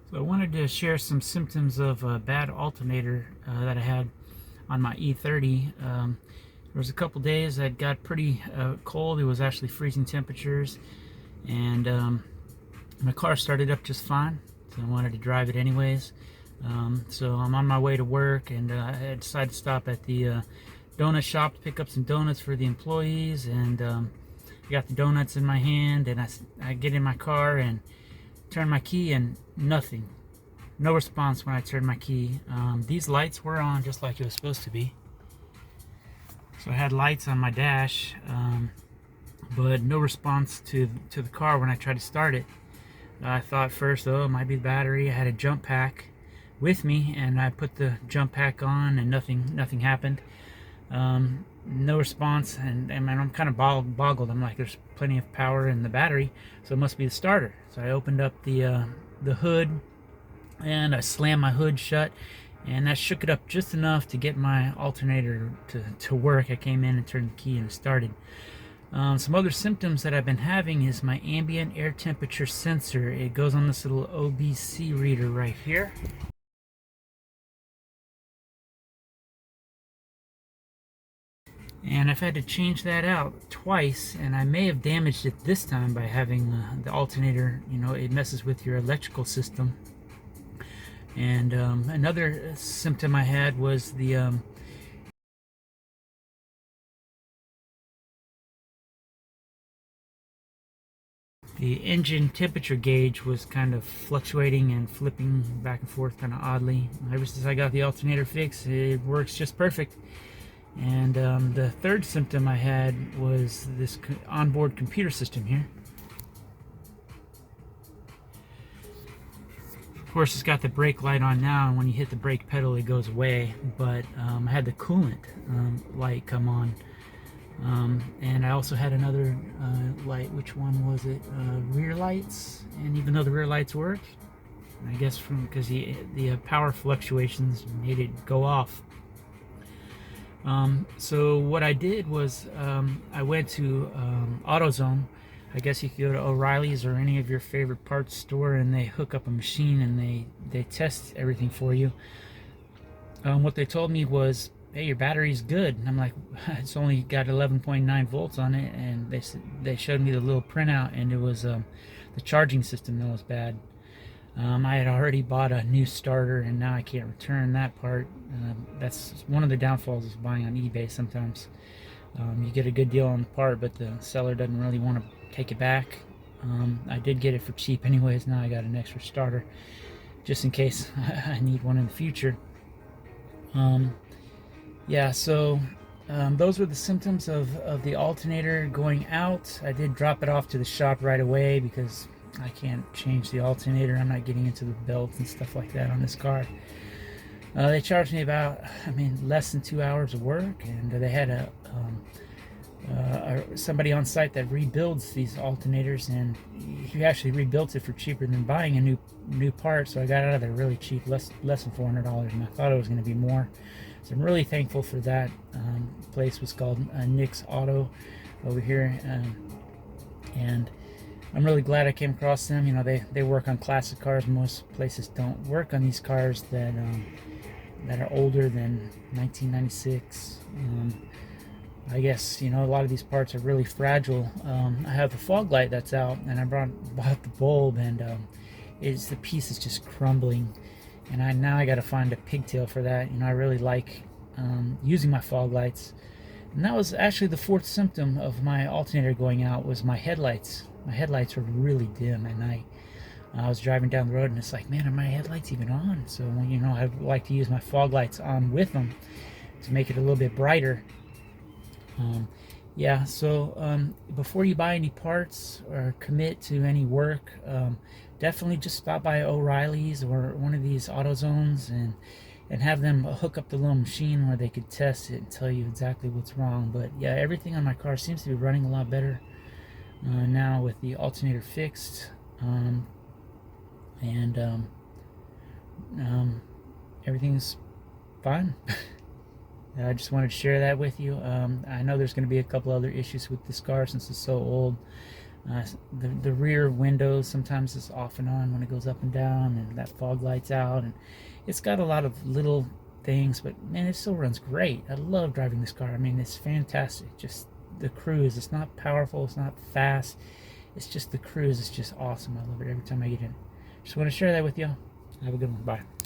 So I wanted to share some symptoms of a bad alternator that I had on my E30. There was a couple days that got pretty cold. It was actually freezing temperatures, and my car started up just fine, so I wanted to drive it anyways. So I'm on my way to work, and I decided to stop at the donut shop to pick up some donuts for the employees, and I got the donuts in my hand, and I get in my car and turn my key, and nothing. No response when I turned my key. These lights were on just like it was supposed to be. So I had lights on my dash, but no response to the car when I tried to start it. I thought first, oh, it might be the battery. I had a jump pack with me, and I put the jump pack on, and nothing happened. No response, and I'm kind of boggled. I'm like, there's plenty of power in the battery, so it must be the starter. So I opened up the hood, and I slammed my hood shut, and that shook it up just enough to get my alternator to work. I came in and turned the key, and it started. Some other symptoms that I've been having is my ambient air temperature sensor. It goes on this little OBC reader right here. And I've had to change that out twice, and I may have damaged it this time by having the alternator, it messes with your electrical system. And another symptom I had was the engine temperature gauge was kind of fluctuating and flipping back and forth kind of oddly. Ever since I got the alternator fixed, it works just perfect. And the third symptom I had was this onboard computer system here. Of course, it's got the brake light on now, and when you hit the brake pedal, it goes away. But I had the coolant light come on. And I also had another light. Which one was it? Rear lights. And even though the rear lights work, I guess because the power fluctuations made it go off. So what I did was I went to AutoZone. I guess you could go to O'Reilly's or any of your favorite parts store, and they hook up a machine and they test everything for you. What they told me was, hey, your battery's good. And I'm like, it's only got 11.9 volts on it, and they showed me the little printout, and it was the charging system that was bad. I had already bought a new starter, and now I can't return that part. That's one of the downfalls of buying on eBay. Sometimes you get a good deal on the part, but the seller doesn't really want to take it back. I did get it for cheap anyways. Now I got an extra starter just in case I need one in the future. Yeah, so those were the symptoms of the alternator going out. I did drop it off to the shop right away because I can't change the alternator. I'm not getting into the belts and stuff like that on this car. They charged me about, less than 2 hours of work, and they had somebody on site that rebuilds these alternators, and he actually rebuilt it for cheaper than buying a new part. So I got out of there really cheap, less than $400, and I thought it was going to be more. So I'm really thankful for that. Place was called Nick's Auto over here, and I'm really glad I came across them. They work on classic cars. Most places don't work on these cars that are older than 1996. I guess a lot of these parts are really fragile. I have a fog light that's out, and I bought the bulb, and the piece is just crumbling. And now I got to find a pigtail for that. I really like using my fog lights. And that was actually the fourth symptom of my alternator going out, was my headlights. My headlights were really dim at night. I was driving down the road, and it's like, man, are my headlights even on? So I like to use my fog lights on with them to make it a little bit brighter. Yeah, so before you buy any parts or commit to any work, definitely just stop by O'Reilly's or one of these AutoZones and have them hook up the little machine where they could test it and tell you exactly what's wrong. But yeah, everything on my car seems to be running a lot better now with the alternator fixed, and everything's fine. I just wanted to share that with you. I know there's going to be a couple other issues with this car since it's so old. The rear windows sometimes is off and on when it goes up and down, and that fog light's out, and it's got a lot of little things, but man, it still runs great. I love driving this car. I mean, it's fantastic. Just the cruise, it's not powerful, it's not fast, it's just the cruise is just awesome. I love it every time I get in. Just want to share that with you. Have a good one. Bye.